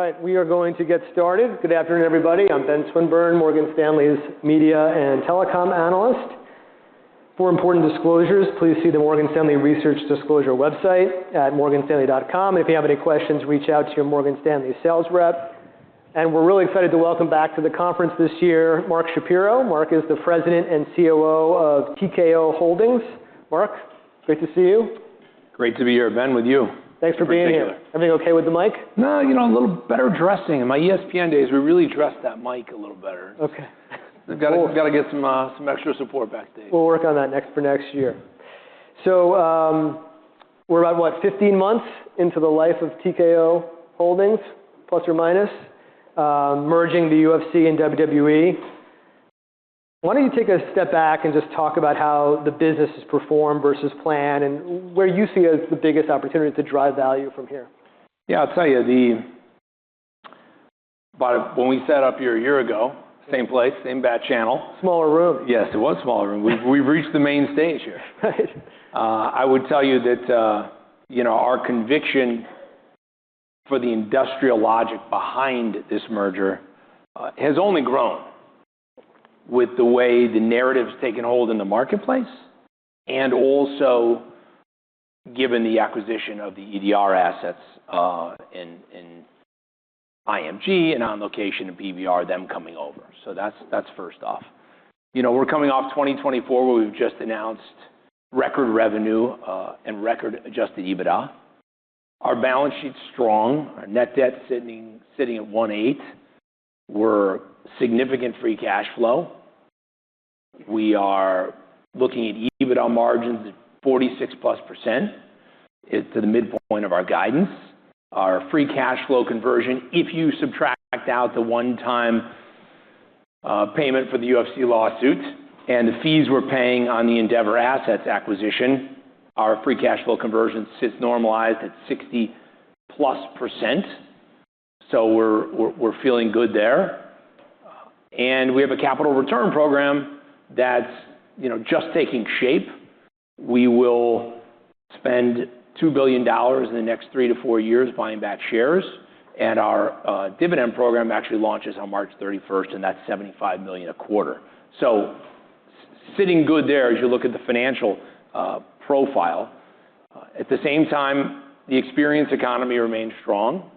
right, we are going to get started. Good afternoon, everybody. I'm Ben Swinburne, Morgan Stanley's media and telecom analyst. For important disclosures, please see the Morgan Stanley Research Disclosure website at morganstanley.com. If you have any questions, reach out to your Morgan Stanley sales rep. And we're really excited to welcome back to the conference this year Mark Shapiro. Mark is the president and COO of TKO Holdings. Mark, great to see you. Great to be here, Ben, with you. Thanks for being here. Everything okay with the mic? No, a little better dressing. In my ESPN days, we really dressed that mic a little better. Okay. We've got to get some extra support backstage. We'll work on that for next year. So we're about, 15 months into the life of TKO Holdings, plus or minus, merging the UFC and WWE. Why don't you take a step back and just talk about how the business has performed versus plan and where you see as the biggest opportunity to drive value from here? Yeah, I'll tell you, when we set up here a year ago, same place, same bat channel. Smaller room. Yes, it was smaller room. We've reached the main stage here. Right. I would tell you that, our conviction for the industrial logic behind this merger has only grown with the way the narrative's taken hold in the marketplace, and also given the acquisition of the EDR assets in IMG and On Location and PBR, them coming over. So that's first off. We're coming off 2024 where we've just announced record revenue and record adjusted EBITDA. Our balance sheet's strong. Our net debt sitting at 1.8. We're significant free cash flow. We are looking at EBITDA margins at 46+%. It's to the midpoint of our guidance. Our free cash flow conversion, if you subtract out the one-time payment for the UFC lawsuit and the fees we're paying on the Endeavor Assets acquisition, our free cash flow conversion sits normalized at 60+%. So we're feeling good there. And we have a capital return program that's just taking shape. We will spend $2 billion in the next 3 to 4 years buying back shares, and our dividend program actually launches on March 31st, and that's $75 million a quarter. So sitting good there as you look at the financial profile. At the same time, the experience economy remains strong,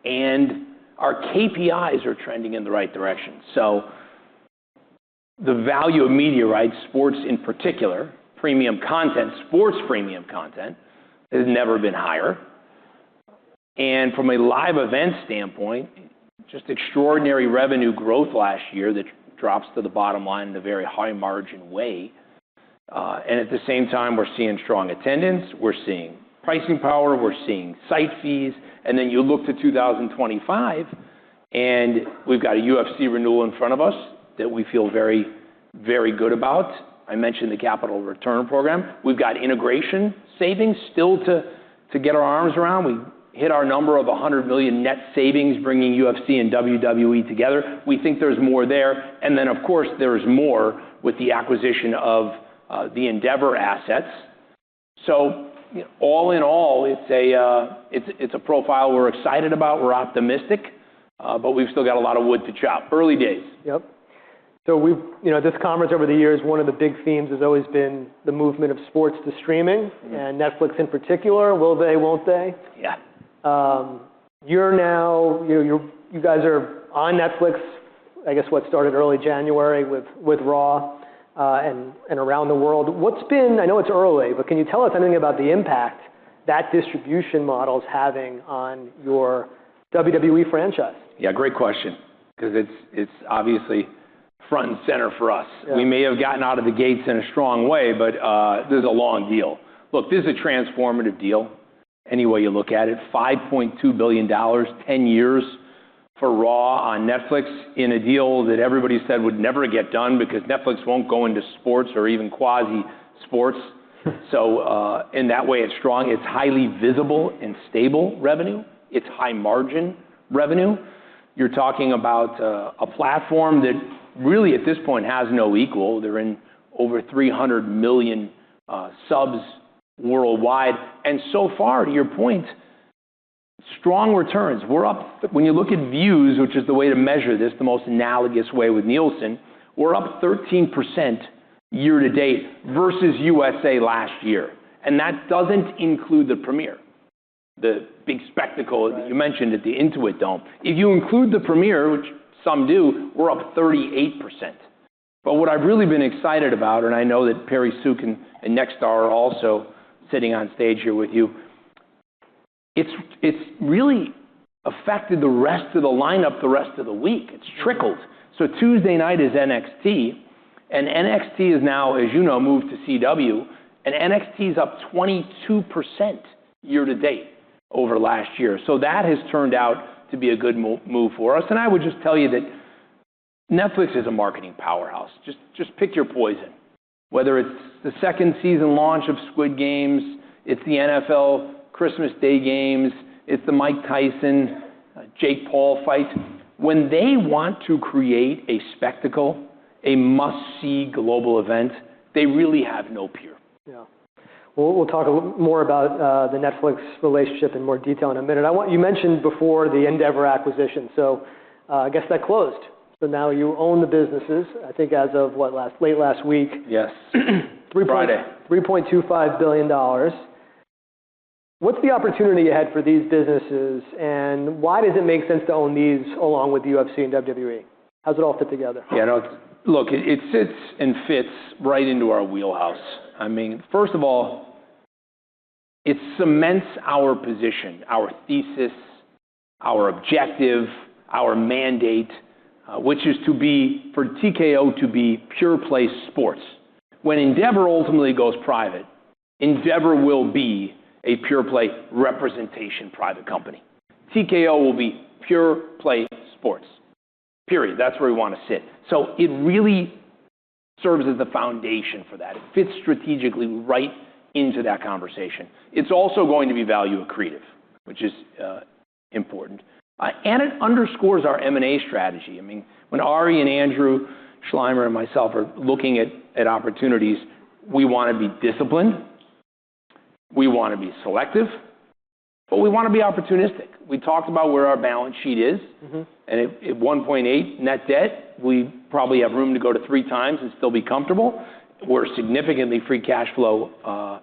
and our KPIs are trending in the right direction. So the value of media rights, sports in particular, premium content, sports premium content, has never been higher. And from a live event standpoint, just extraordinary revenue growth last year that drops to the bottom line in a very high margin way. And at the same time, we're seeing strong attendance, we're seeing pricing power, we're seeing site fees, and then you look to 2025, and we've got a UFC renewal in front of us that we feel very, very good about. I mentioned the capital return program. We've got integration savings still to get our arms around. We hit our number of 100 million net savings, bringing UFC and WWE together. We think there's more there. And then, of course, there's more with the acquisition of the Endeavor assets. So all in all, it's a profile we're excited about. We're optimistic, but we've still got a lot of wood to chop. Early days. Yep. So we've, this conference over the years, one of the big themes has always been the movement of sports to streaming, and Netflix in particular. Will they, won't they? Yeah. You're now, you guys are on Netflix, I guess what started early January with Raw and around the world. I know it's early, but can you tell us anything about the impact that distribution model is having on your WWE franchise? Yeah, great question, because it's obviously front and center for us. Yeah. We may have gotten out of the gates in a strong way, but this is a long deal. Look, this is a transformative deal. Any way you look at it, $5.2 billion, 10 years for Raw on Netflix in a deal that everybody said would never get done because Netflix won't go into sports or even quasi-sports. So in that way, it's strong. It's highly visible and stable revenue. It's high margin revenue. You're talking about a platform that really at this point has no equal. They're in over 300 million subs worldwide. And so far, to your point, strong returns. We're up, when you look at views, which is the way to measure this, the most analogous way with Nielsen, we're up 13% year to date versus USA last year. And that doesn't include the premiere, the big spectacle that you mentioned at the Intuit Dome. If you include the premiere, which some do, we're up 38%. But what I've really been excited about, and I know that Perry Sook and Nexstar are also sitting on stage here with you, it's really affected the rest of the lineup the rest of the week. It's trickled. So Tuesday night is NXT, and NXT is now, as you know, moved to CW, and NXT is up 22% year to date over last year. So that has turned out to be a good move for us. And I would just tell you that Netflix is a marketing powerhouse. Just pick your poison. Whether it's the second season launch of Squid Games, it's the NFL Christmas Day games, it's the Mike Tyson, Jake Paul fight. When they want to create a spectacle, a must-see global event, they really have no peer. Yeah. We'll talk a little more about the Netflix relationship in more detail in a minute. You mentioned before the Endeavor acquisition, so I guess that closed. So now you own the businesses, I think as of late last week. Yes, Friday. $3.25 billion. What's the opportunity ahead for these businesses, and why does it make sense to own these along with UFC and WWE? How's it all fit together? Yeah, no, look, it sits and fits right into our wheelhouse. I mean, first of all, it cements our position, our thesis, our objective, our mandate, which is to be, for TKO to be pure play sports. When Endeavor ultimately goes private, Endeavor will be a pure play representation private company. TKO will be pure play sports, period. That's where we want to sit. So it really serves as the foundation for that. It fits strategically right into that conversation. It's also going to be value accretive, which is important. And it underscores our M&A strategy. I mean, when Ari and Andrew Schleimer and myself are looking at opportunities, we want to be disciplined, we want to be selective, but we want to be opportunistic. We talked about where our balance sheet is, and at 1.8 net debt, we probably have room to go to 3 times and still be comfortable. We're significantly free cash flow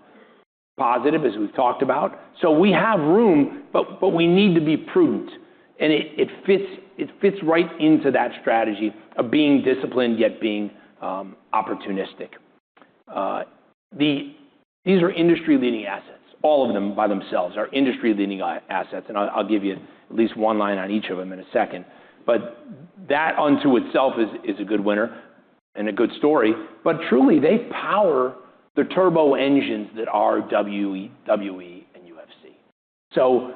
positive, as we've talked about. So we have room, but we need to be prudent. And it fits right into that strategy of being disciplined yet being opportunistic. These are industry-leading assets. All of them by themselves are industry-leading assets, and I'll give you at least one line on each of them in a second. But that unto itself is a good winner and a good story. But truly, they power the turbo engines that are WWE and UFC. So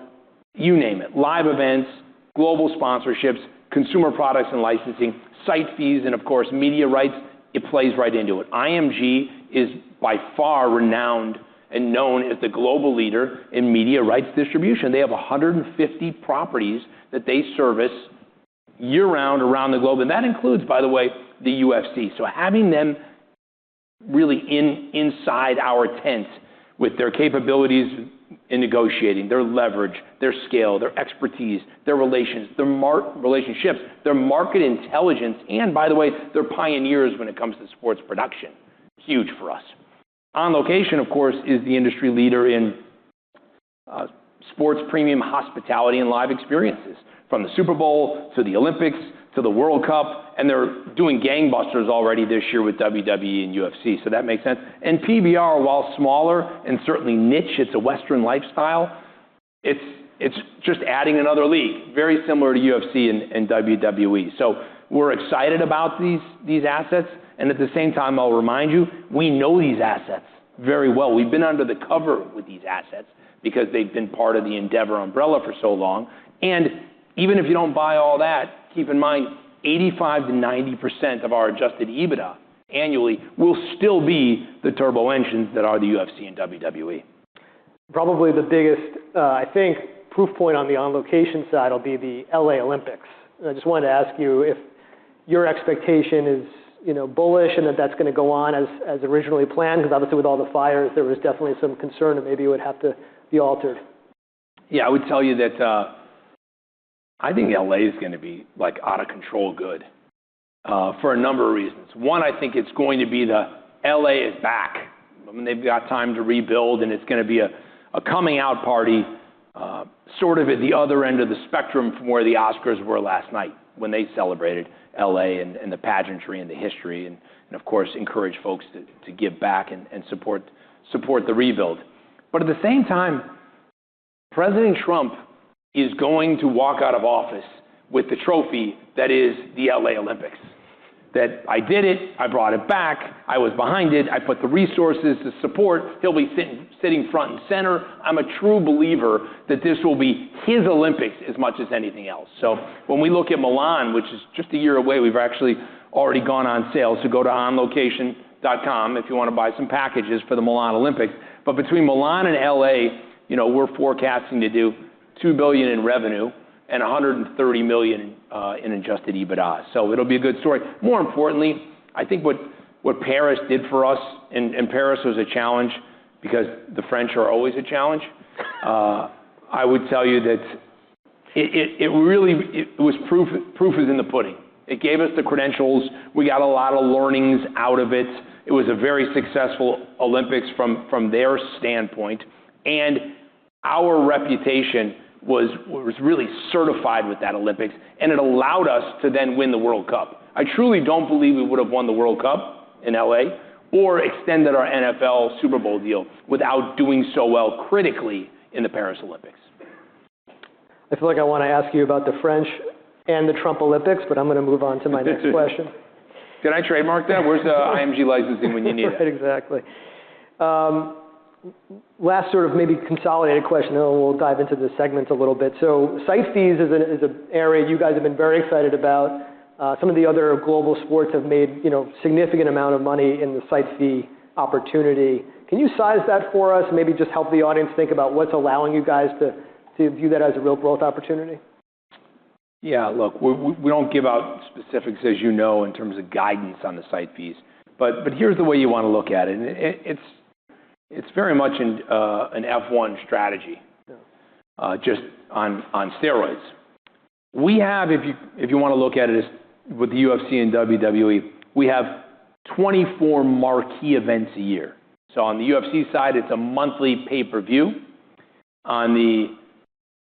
you name it, live events, global sponsorships, consumer products and licensing, site fees, and of course, media rights, it plays right into it. IMG is by far renowned and known as the global leader in media rights distribution. They have 150 properties that they service year-round around the globe, and that includes, by the way, the UFC. So having them really inside our tent with their capabilities in negotiating, their leverage, their scale, their expertise, their relationships, their market intelligence, and by the way, they're pioneers when it comes to sports production. Huge for us. On Location, of course, is the industry leader in sports premium hospitality and live experiences, from the Super Bowl to the Olympics to the World Cup, and they're doing gangbusters already this year with WWE and UFC, so that makes sense. And PBR, while smaller and certainly niche, it's a Western lifestyle, it's just adding another league, very similar to UFC and WWE. So we're excited about these assets, and at the same time, I'll remind you, we know these assets very well. We've been under the cover with these assets because they've been part of the Endeavor umbrella for so long. And even if you don't buy all that, keep in mind, 85 to 90% of our adjusted EBITDA annually will still be the turbo engines that are the UFC and WWE. Probably the biggest, I think, proof point on the On Location side will be the LA Olympics. And I just wanted to ask you if your expectation is bullish and that's going to go on as originally planned, because obviously with all the fires, there was definitely some concern that maybe it would have to be altered. Yeah, I would tell you that I think LA is going to be like out of control good for a number of reasons. One, I think it's going to be the LA is back. I mean, they've got time to rebuild, and it's going to be a coming out party sort of at the other end of the spectrum from where the Oscars were last night when they celebrated LA and the pageantry and the history and of course, encourage folks to give back and support the rebuild. But at the same time, President Trump is going to walk out of office with the trophy that is the LA Olympics. That I did it, I brought it back, I was behind it, I put the resources to support, he'll be sitting front and center. I'm a true believer that this will be his Olympics as much as anything else. So when we look at Milan, which is just a year away, we've actually already gone on sale, so go to onlocation.com if you want to buy some packages for the Milan Olympics. But between Milan and LA, we're forecasting to do $2 billion in revenue and $130 million in adjusted EBITDA. So it'll be a good story. More importantly, I think what Paris did for us, and Paris was a challenge because the French are always a challenge. I would tell you that it was proof is in the pudding. It gave us the credentials. We got a lot of learnings out of it. It was a very successful Olympics from their standpoint. And our reputation was really certified with that Olympics, and it allowed us to then win the World Cup. I truly don't believe we would have won the World Cup in LA or extended our NFL Super Bowl deal without doing so well critically in the Paris Olympics. I feel like I want to ask you about the French and the Trump Olympics, but I'm going to move on to my next question. Can I trademark that? Where's the IMG licensing when you need it? Right, exactly. Last sort of maybe consolidated question, and then we'll dive into the segments a little bit. So site fees is an area you guys have been very excited about. Some of the other global sports have made significant amount of money in the site fee opportunity. Can you size that for us? Maybe just help the audience think about what's allowing you guys to view that as a real growth opportunity? Yeah, look, we don't give out specifics, as you know, in terms of guidance on the site fees. But here's the way you want to look at it. And it's very much an F1 strategy, just on steroids. We have, if you want to look at it as with the UFC and WWE, we have 24 marquee events a year. So on the UFC side, it's a monthly pay-per-view. On the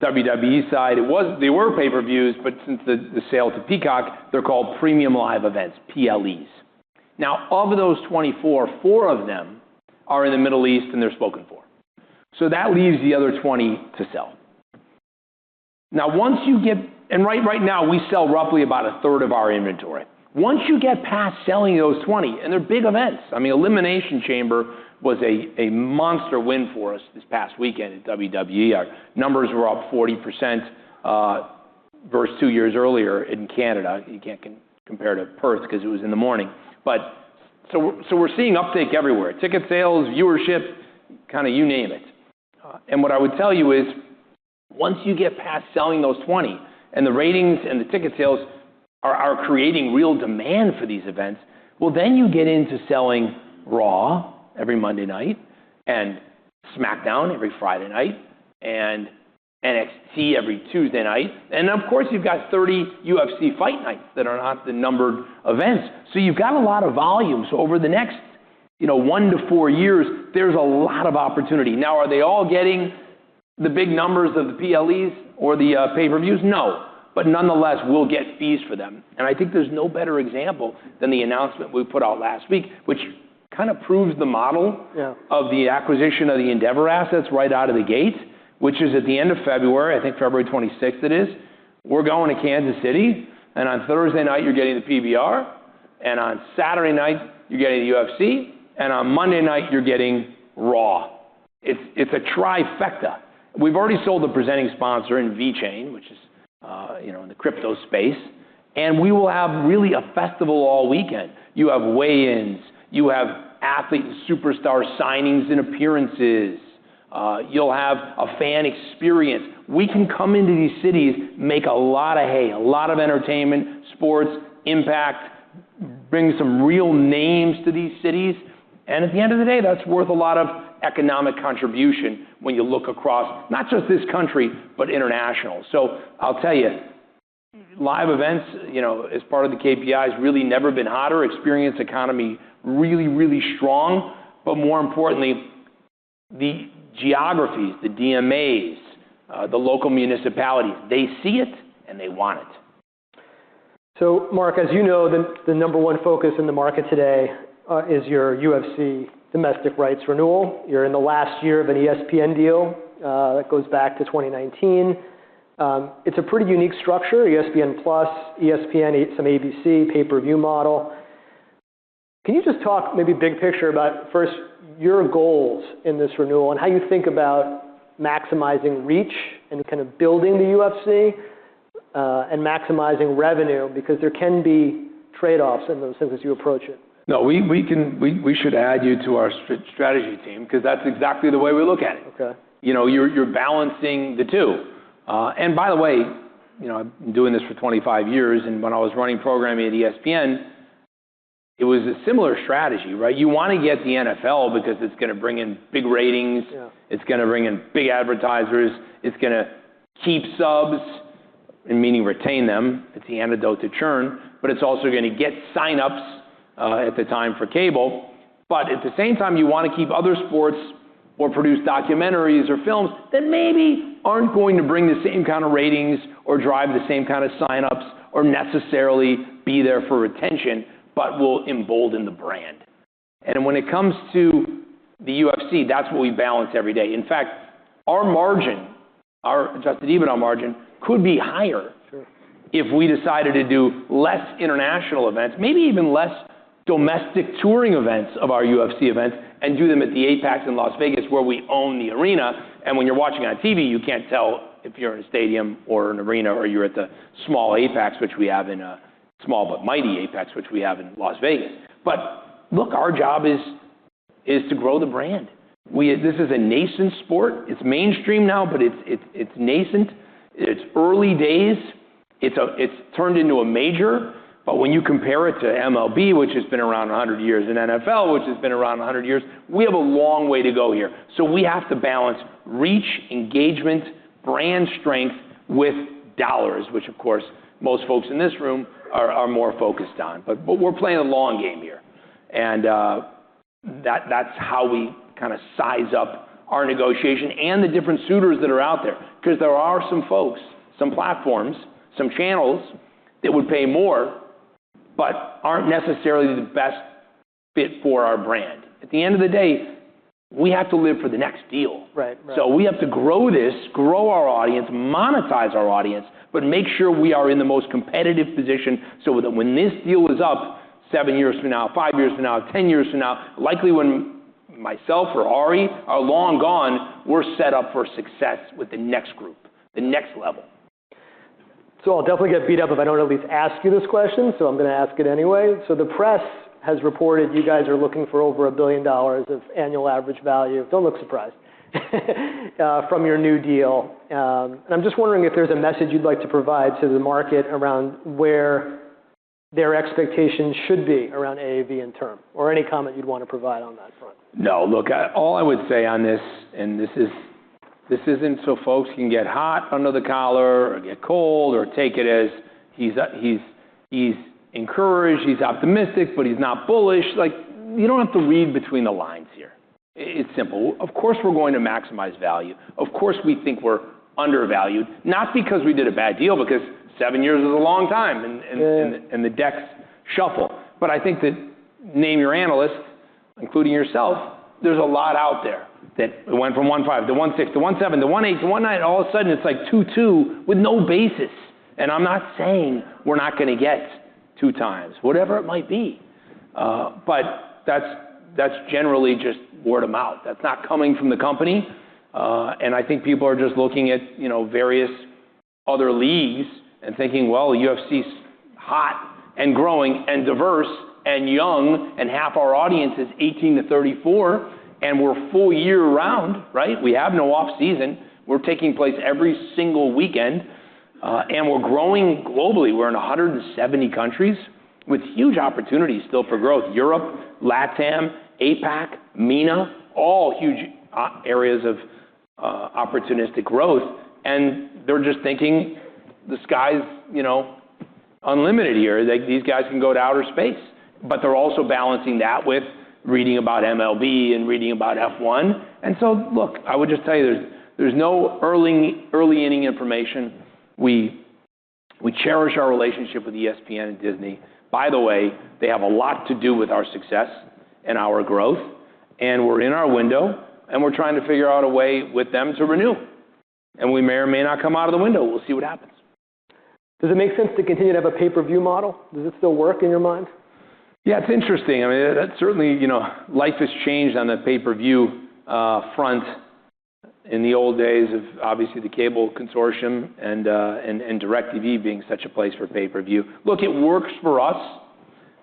WWE side, they were pay-per-views, but since the sale to Peacock, they're called premium live events, PLEs. Now, of those 24, 4 of them are in the Middle East and they're spoken for. So that leaves the other 20 to sell. Now, once you get, and right now we sell roughly about a third of our inventory. Once you get past selling those 20, and they're big events. I mean, Elimination Chamber was a monster win for us this past weekend at WWE. Our numbers were up 40% versus 2 years earlier in Canada. You can't compare to Perth because it was in the morning. But so we're seeing uptake everywhere. Ticket sales, viewership, kind of you name it. And what I would tell you is once you get past selling those 20 and the ratings and the ticket sales are creating real demand for these events, well, then you get into selling Raw every Monday night and SmackDown every Friday night and NXT every Tuesday night. And of course, you've got 30 UFC fight nights that are not the numbered events. So you've got a lot of volume. So over the next 1 to 4 years, there's a lot of opportunity. Now, are they all getting the big numbers of the PLEs or the pay-per-views? No. But nonetheless, we'll get fees for them. And I think there's no better example than the announcement we put out last week, which kind of proves the model of the acquisition of the Endeavor assets right out of the gate, which is at the end of February, I think February 26th it is. We're going to Kansas City, and on Thursday night, you're getting the PBR, and on Saturday night, you're getting the UFC, and on Monday night, you're getting Raw. It's a trifecta. We've already sold the presenting sponsor in VeChain, which is in the crypto space, and we will have really a festival all weekend. You have weigh-ins, you have athlete and superstar signings and appearances. You'll have a fan experience. We can come into these cities, make a lot of hay, a lot of entertainment, sports, impact, bring some real names to these cities. And at the end of the day, that's worth a lot of economic contribution when you look across not just this country, but international. So I'll tell you, live events, as part of the KPIs, really never been hotter. Experience economy really, really strong. But more importantly, the geographies, the DMAs, the local municipalities, they see it and they want it. So, Mark, as you know, the number one focus in the market today is your UFC domestic rights renewal. You're in the last year of an ESPN deal that goes back to 2019. It's a pretty unique structure, ESPN Plus, ESPN, some ABC, pay-per-view model. Can you just talk maybe big picture about, first, your goals in this renewal and how you think about maximizing reach and kind of building the UFC and maximizing revenue, because there can be trade-offs in those things as you approach it? No, we should add you to our strategy team, because that's exactly the way we look at it. Okay. You're balancing the two. And by the way, I've been doing this for 25 years, and when I was running programming at ESPN, it was a similar strategy, right? You want to get the NFL because it's going to bring in big ratings. Yeah. It's going to bring in big advertisers. It's going to keep subs, and meaning retain them. It's the antidote to churn. But it's also going to get signups at the time for cable. But at the same time, you want to keep other sports or produce documentaries or films that maybe aren't going to bring the same kind of ratings or drive the same kind of signups or necessarily be there for retention, but will embolden the brand. And when it comes to the UFC, that's what we balance every day. In fact, our margin, our adjusted EBITDA margin, could be higher if we decided to do less international events, maybe even less domestic touring events of our UFC events, and do them at the Apex in Las Vegas, where we own the arena. And when you're watching on TV, you can't tell if you're in a stadium or an arena, or you're at the small Apex, which we have in small but mighty Apex, which we have in Las Vegas. But look, our job is to grow the brand. This is a nascent sport. It's mainstream now, but it's nascent. It's early days. It's turned into a major. But when you compare it to MLB, which has been around 100 years, and NFL, which has been around 100 years, we have a long way to go here. So we have to balance reach, engagement, brand strength with dollars, which, of course, most folks in this room are more focused on. But we're playing a long game here. And that's how we kind of size up our negotiation and the different suitors that are out there. Because there are some folks, some platforms, some channels that would pay more, but aren't necessarily the best fit for our brand. At the end of the day, we have to live for the next deal. Right. So we have to grow our audience, monetize our audience, but make sure we are in the most competitive position so that when this deal is up 7 years from now, 5 years from now, 10 years from now, likely when myself or Ari are long gone, we're set up for success with the next group, the next level. So I'll definitely get beat up if I don't at least ask you this question, so I'm going to ask it anyway. So the press has reported you guys are looking for over $1 billion of annual average value. Don't look surprised. From your new deal. And I'm just wondering if there's a message you'd like to provide to the market around where their expectations should be around AAV and term, or any comment you'd want to provide on that front. No, look, all I would say on this, and this isn't so folks can get hot under the collar or get cold or take it as he's encouraged, he's optimistic, but he's not bullish. Like, you don't have to read between the lines here. It's simple. Of course we're going to maximize value. Of course we think we're undervalued, not because we did a bad deal, because 7 years is a long time and the decks shuffle. But I think that, name your analyst, including yourself, there's a lot out there that went from 1.5 to 1.6 to 1.7 to 1.8 to 1.9. All of a sudden it's like 2.2 with no basis. And I'm not saying we're not going to get 2 times, whatever it might be. But that's generally just word of mouth. That's not coming from the company. And I think people are just looking at, various other leagues and thinking, well, the UFC's hot and growing and diverse and young, and half our audience is 18 to 34, and we're full year round, right? We have no off season. We're taking place every single weekend, and we're growing globally. We're in 170 countries with huge opportunities still for growth. Europe, LATAM, APAC, MENA, all huge areas of opportunistic growth. And they're just thinking the sky's, unlimited here. These guys can go to outer space. But they're also balancing that with reading about MLB and reading about F1. And so, look, I would just tell you there's no early inning information. We cherish our relationship with ESPN and Disney. By the way, they have a lot to do with our success and our growth. And we're in our window, and we're trying to figure out a way with them to renew. And we may or may not come out of the window. We'll see what happens. Does it make sense to continue to have a pay-per-view model? Does it still work in your mind? Yeah, it's interesting. I mean, that certainly, life has changed on the pay-per-view front. In the old days of obviously the cable consortium and DirecTV being such a place for pay-per-view. Look, it works for us,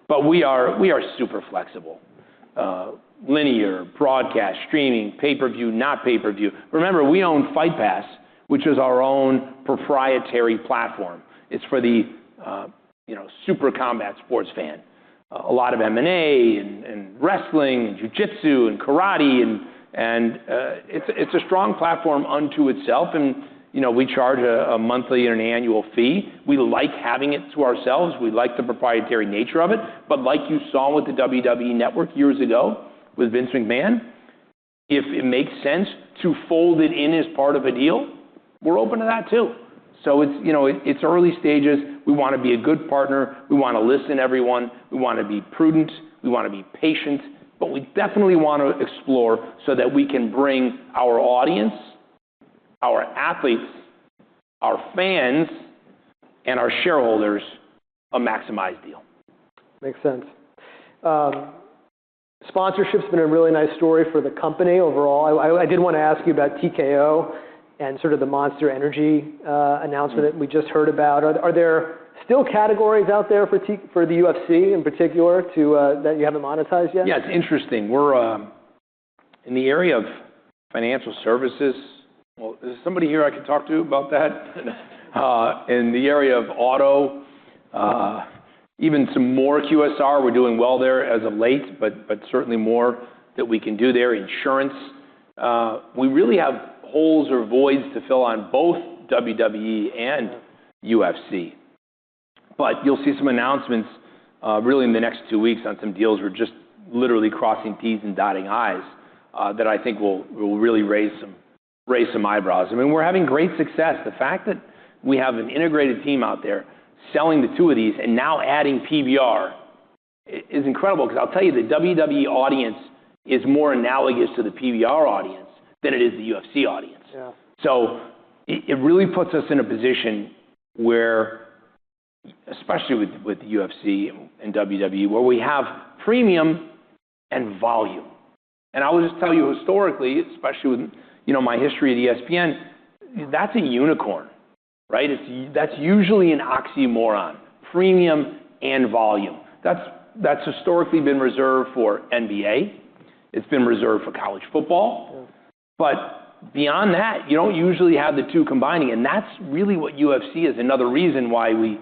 but we are super flexible. Linear, broadcast, streaming, pay-per-view, not pay-per-view. Remember, we own Fight Pass, which is our own proprietary platform. It's for the super combat sports fan. A lot of MMA and wrestling and jiu-jitsu and karate and it's a strong platform unto itself. And we charge a monthly and an annual fee. We like having it to ourselves. We like the proprietary nature of it. But like you saw with the WWE Network years ago with Vince McMahon, if it makes sense to fold it in as part of a deal, we're open to that too. So it's early stages. We want to be a good partner. We want to listen to everyone. We want to be prudent. We want to be patient. But we definitely want to explore so that we can bring our audience, our athletes, our fans, and our shareholders a maximized deal. Makes sense. Sponsorship's been a really nice story for the company overall. I did want to ask you about TKO and sort of the Monster Energy announcement that we just heard about. Are there still categories out there for the UFC in particular that you haven't monetized yet? Yeah, it's interesting. We're in the area of financial services. Well, is there somebody here I can talk to about that? In the area of auto, even some more QSR. We're doing well there as of late, but certainly more that we can do there. Insurance. We really have holes or voids to fill on both WWE and UFC. But you'll see some announcements really in the next 2 weeks on some deals. We're just literally crossing T's and dotting I's that I think will really raise some eyebrows. I mean, we're having great success. The fact that we have an integrated team out there selling the two of these and now adding PBR is incredible, because I'll tell you, the WWE audience is more analogous to the PBR audience than it is the UFC audience. Yeah. So it really puts us in a position where, especially with the UFC and WWE, where we have premium and volume. And I will just tell you historically, especially with my history at ESPN, that's a unicorn, right? That's usually an oxymoron, premium and volume. That's historically been reserved for NBA. It's been reserved for college football. Yeah. But beyond that, you don't usually have the two combining. And that's really what UFC is. Another reason why we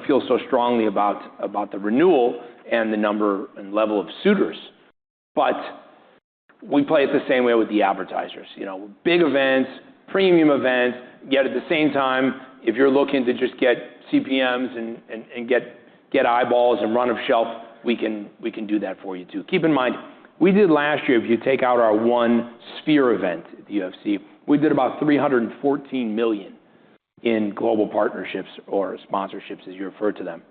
feel so strongly about the renewal and the number and level of suitors. But we play it the same way with the advertisers. Big events, premium events, yet at the same time, if you're looking to just get CPMs and get eyeballs and run of shelf, we can do that for you too. Keep in mind, we did last year, if you take out our one Sphere event at the UFC, we did about $314 million in global partnerships or sponsorships, as you refer to them.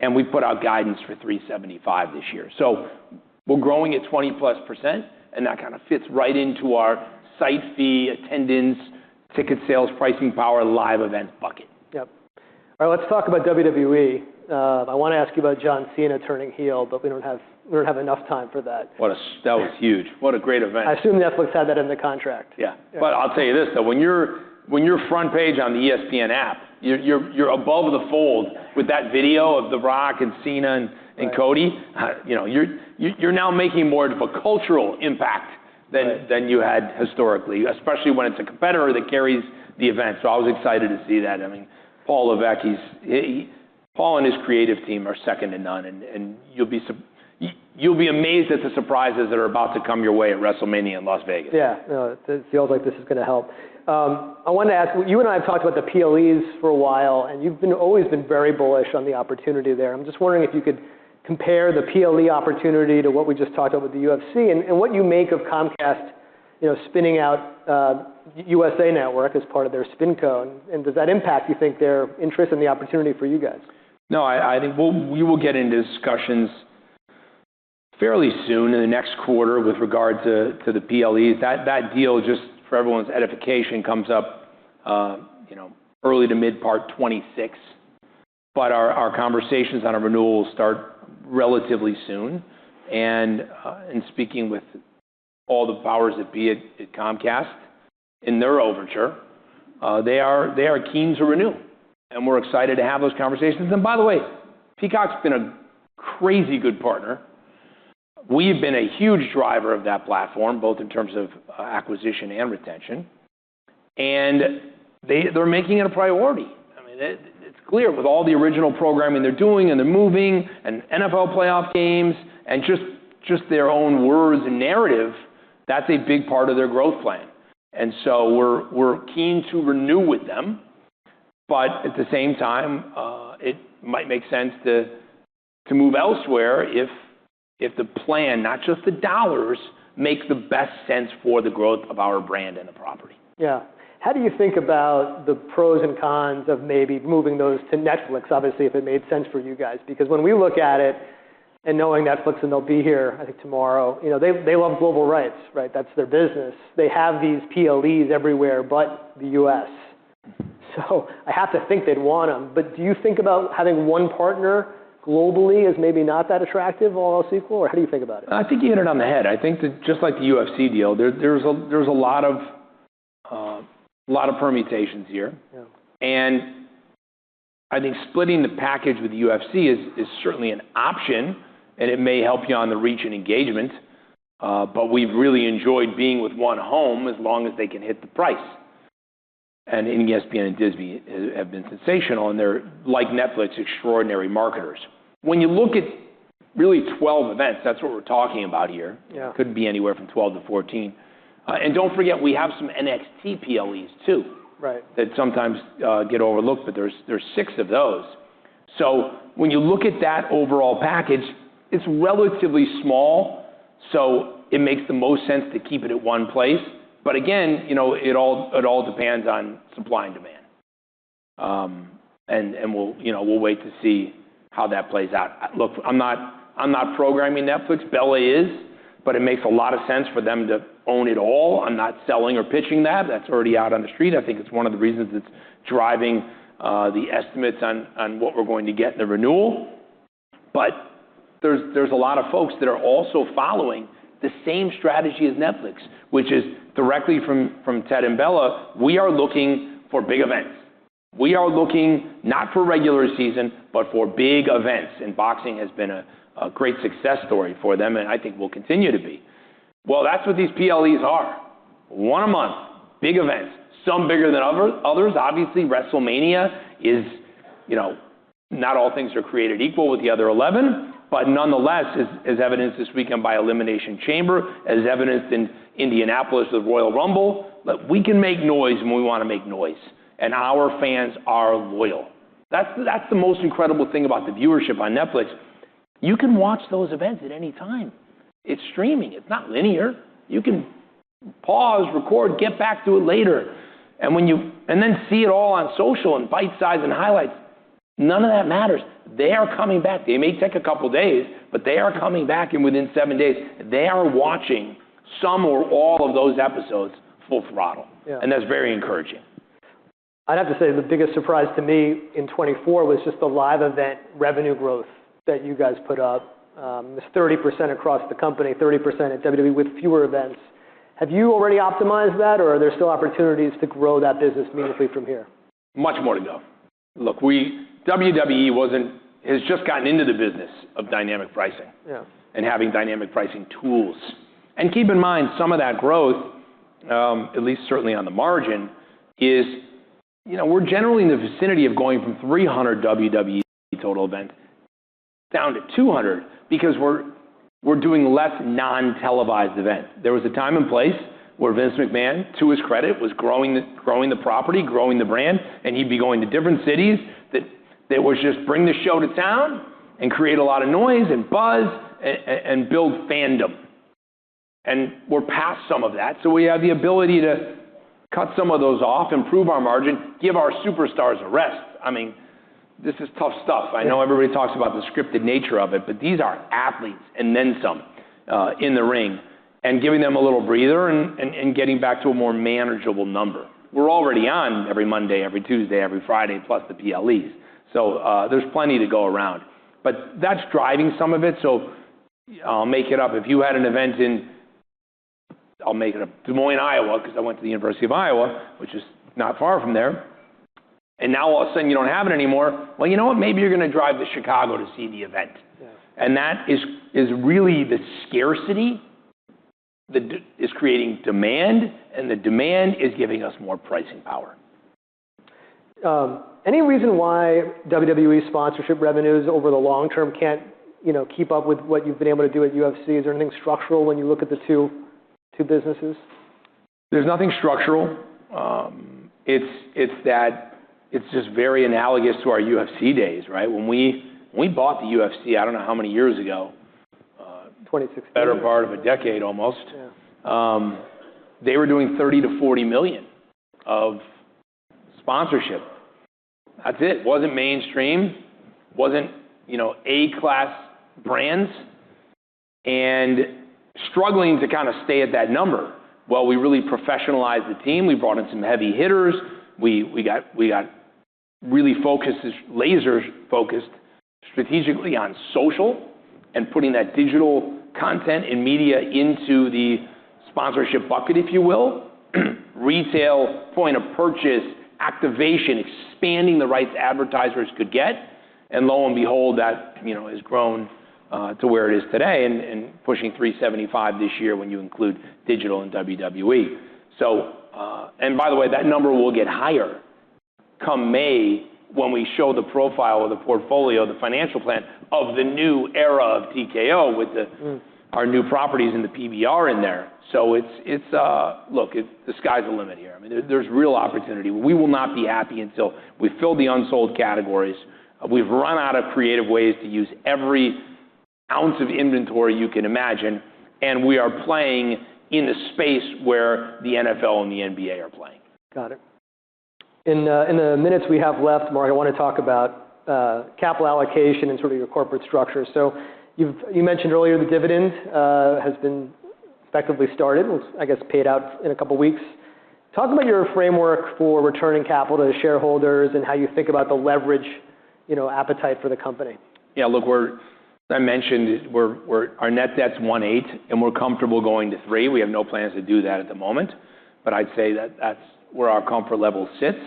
And we put out guidance for 375 this year. So we're growing at 20+%, and that kind of fits right into our site fee, attendance, ticket sales, pricing power, live events bucket. Yep. All right, let's talk about WWE. I want to ask you about John Cena turning heel, but we don't have enough time for that. That was huge. What a great event. I assume Netflix had that in the contract. Yeah. But I'll tell you this, though, when you're front page on the ESPN app, you're above the fold with that video of The Rock and Cena and right. Cody. You're now making more of a cultural impact than you had historically, especially when it's a competitor that carries the event. So I was excited to see that. I mean, Paul Levesque, Paul and his creative team are second to none, and you'll be you'll be amazed at the surprises that are about to come your way at WrestleMania in Las Vegas. Yeah, no, it feels like this is going to help. I wanted to ask, you and I have talked about the PLEs for a while, and you've always been very bullish on the opportunity there. I'm just wondering if you could compare the PLE opportunity to what we just talked about with the UFC and what you make of Comcast, spinning out USA Network as part of their SpinCo. And does that impact, you think, their interest and the opportunity for you guys? No, I think we will get into discussions fairly soon in the next quarter with regard to the PLEs. That deal, just for everyone's edification, comes up early to mid part 26. But our conversations on a renewal will start relatively soon. And in speaking with all the powers that be at Comcast in their overture, they are keen to renew. And we're excited to have those conversations. And by the way, Peacock's been a crazy good partner. We've been a huge driver of that platform, both in terms of acquisition and retention. And they're making it a priority. I mean, it's clear with all the original programming they're doing, and they're moving, and NFL playoff games, and just their own words and narrative, that's a big part of their growth plan. And so we're keen to renew with them. But at the same time, it might make sense to move elsewhere if the plan, not just the dollars, makes the best sense for the growth of our brand and the property. Yeah. How do you think about the pros and cons of maybe moving those to Netflix, obviously, if it made sense for you guys? Because when we look at it, and knowing Netflix, and they'll be here, I think, tomorrow, they love global rights, right? That's their business. They have these PLEs everywhere but the U.S. So I have to think they'd want them. But do you think about having one partner globally as maybe not that attractive, all else equal, or how do you think about it? I think you hit it on the head. I think that just like the UFC deal, there's a lot of permutations here. Yeah. And I think splitting the package with the UFC is certainly an option, and it may help you on the reach and engagement. But we've really enjoyed being with one home as long as they can hit the price. And ESPN and Disney have been sensational, and they're, like Netflix, extraordinary marketers. When you look at really 12 events, that's what we're talking about here. Yeah. It could be anywhere from 12 to 14. And don't forget, we have some NXT PLEs, too. Right. That sometimes get overlooked, but there's 6 of those. So when you look at that overall package, it's relatively small, so it makes the most sense to keep it at one place. But again, it all depends on supply and demand. And we'll wait to see how that plays out. Look, I'm not programming Netflix. Bella is, but it makes a lot of sense for them to own it all. I'm not selling or pitching that. That's already out on the street. I think it's one of the reasons it's driving the estimates on what we're going to get in the renewal. But there's a lot of folks that are also following the same strategy as Netflix, which is directly from Ted and Bella. We are looking for big events. We are looking not for regular season, but for big events. And boxing has been a great success story for them, and I think will continue to be. Well, that's what these PLEs are. One a month, big events, some bigger than others. Obviously, WrestleMania is, not all things are created equal with the other 11, but nonetheless, as evidenced this weekend by Elimination Chamber, as evidenced in Indianapolis with Royal Rumble, we can make noise when we want to make noise, and our fans are loyal. That's the most incredible thing about the viewership on Netflix. You can watch those events at any time. It's streaming. It's not linear. You can pause, record, get back to it later. And then see it all on social and bite size and highlights. None of that matters. They are coming back. They may take a couple days, but they are coming back, and within 7 days, they are watching some or all of those episodes full throttle. Yeah. And that's very encouraging. I'd have to say the biggest surprise to me in 24 was just the live event revenue growth that you guys put up. It's 30% across the company, 30% at WWE with fewer events. Have you already optimized that, or are there still opportunities to grow that business meaningfully from here? Much more to go. Look, WWE has just gotten into the business of dynamic pricing. Yeah. And having dynamic pricing tools. And keep in mind, some of that growth, at least certainly on the margin, is, we're generally in the vicinity of going from 300 WWE total events down to 200 because we're we're doing less non-televised events. There was a time and place where Vince McMahon, to his credit, was growing the property, growing the brand, and he'd be going to different cities that was just bring the show to town and create a lot of noise and buzz and build fandom. And we're past some of that, so we have the ability to cut some of those off, improve our margin, give our superstars a rest. I mean, this is tough stuff. I know everybody talks about the scripted nature of it, but these are athletes and then some in the ring, and giving them a little breather and getting back to a more manageable number. We're already on every Monday, every Tuesday, every Friday, plus the PLEs. So there's plenty to go around. But that's driving some of it, so I'll make it up. If you had an event in, I'll make it up, Des Moines, Iowa, because I went to the University of Iowa, which is not far from there, and now all of a sudden you don't have it anymore, well, you know what? Maybe you're going to drive to Chicago to see the event. Yeah. And that is really the scarcity that is creating demand, and the demand is giving us more pricing power. Any reason why WWE sponsorship revenues over the long term can't, keep up with what you've been able to do at UFC? Is there anything structural when you look at the two businesses? There's nothing structural. It's just very analogous to our UFC days, right? When we bought the UFC, I don't know how many years ago, 2016. Better part of a decade almost. Yeah. They were doing 30 to 40 million of sponsorship. That's it. Wasn't mainstream, wasn't, A-class brands, and struggling to kind of stay at that number. Well, we really professionalized the team. We brought in some heavy hitters. We got really focused, laser focused strategically on social and putting that digital content and media into the sponsorship bucket, if you will. Retail, point of purchase, activation, expanding the rights advertisers could get. And lo and behold, that has grown to where it is today and pushing 375 this year when you include digital and WWE. So, and by the way, that number will get higher come May when we show the profile of the portfolio, the financial plan of the new era of TKO with our new properties and the PBR in there. So the sky's the limit here. I mean, there's real opportunity. We will not be happy until we fill the unsold categories. We've run out of creative ways to use every ounce of inventory you can imagine, and we are playing in the space where the NFL and the NBA are playing. Got it. In the minutes we have left, Mark, I want to talk about capital allocation and sort of your corporate structure. So you mentioned earlier the dividend has been effectively started, I guess paid out in a couple weeks. Talk about your framework for returning capital to shareholders and how you think about the leverage, appetite for the company. Yeah, look, I mentioned our net debt's 1.8, and we're comfortable going to 3. We have no plans to do that at the moment, but I'd say that's where our comfort level sits.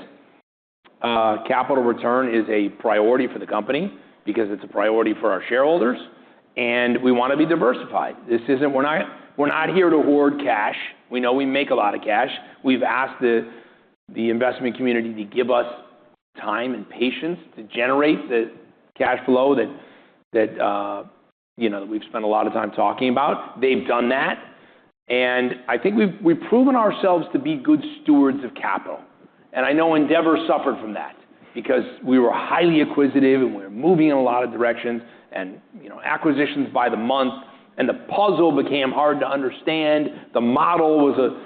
Capital return is a priority for the company because it's a priority for our shareholders, and we want to be diversified. We're not here to hoard cash. We know we make a lot of cash. We've asked the investment community to give us time and patience to generate the cash flow that we've spent a lot of time talking about. They've done that, and I think we've proven ourselves to be good stewards of capital. And I know Endeavor suffered from that because we were highly acquisitive and we were moving in a lot of directions and acquisitions by the month, and the puzzle became hard to understand. The model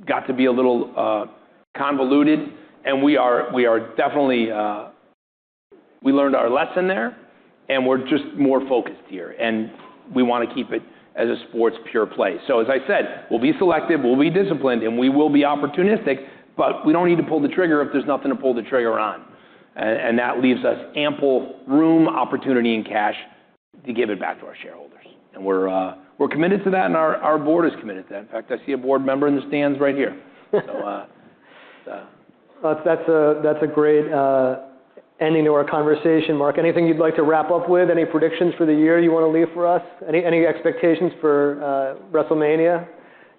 got to be a little convoluted, and we are definitely we learned our lesson there, and we're just more focused here, and we want to keep it as a sports pure play. So as I said, we'll be selective, we'll be disciplined, and we will be opportunistic, but we don't need to pull the trigger if there's nothing to pull the trigger on. And that leaves us ample room, opportunity, and cash to give it back to our shareholders. And we're committed to that, and our board is committed to that. In fact, I see a board member in the stands right here. So, that's a great ending to our conversation, Mark. Anything you'd like to wrap up with? Any predictions for the year you want to leave for us? Any expectations for WrestleMania?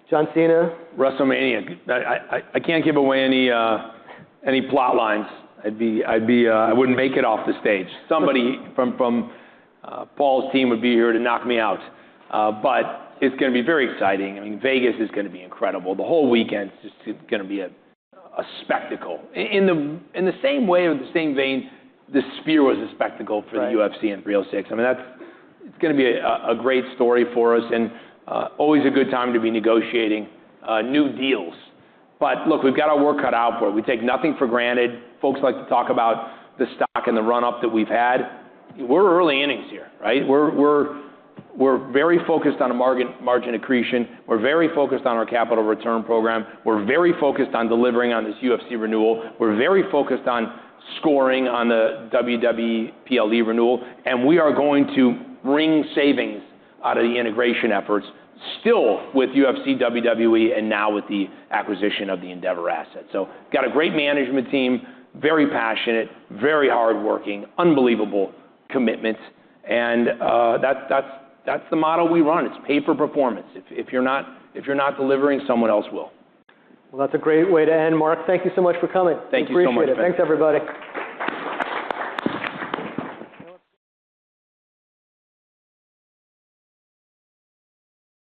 John Cena? WrestleMania. I can't give away any plot lines. I wouldn't make it off the stage. Somebody from Paul's team would be here to knock me out. But it's going to be very exciting. I mean, Vegas is going to be incredible. The whole weekend is just going to be a spectacle. In the same way, or the same vein, the Sphere was a spectacle for the UFC and 306. I mean, it's going to be a great story for us, and always a good time to be negotiating new deals. But look, we've got our work cut out for it. We take nothing for granted. Folks like to talk about the stock and the run-up that we've had. We're early innings here, right? We're very focused on a margin accretion. We're very focused on our capital return program. We're very focused on delivering on this UFC renewal. We're very focused on scoring on the WWE PLE renewal. And we are going to wring savings out of the integration efforts, still with UFC, WWE, and now with the acquisition of the Endeavor asset. So got a great management team, very passionate, very hardworking, unbelievable commitment. And that's the model we run. It's pay for performance. If you're not delivering, someone else will. Well, that's a great way to end. Mark, thank you so much for coming. Thank you so much, Appreciate it. Ben. Thanks, everybody.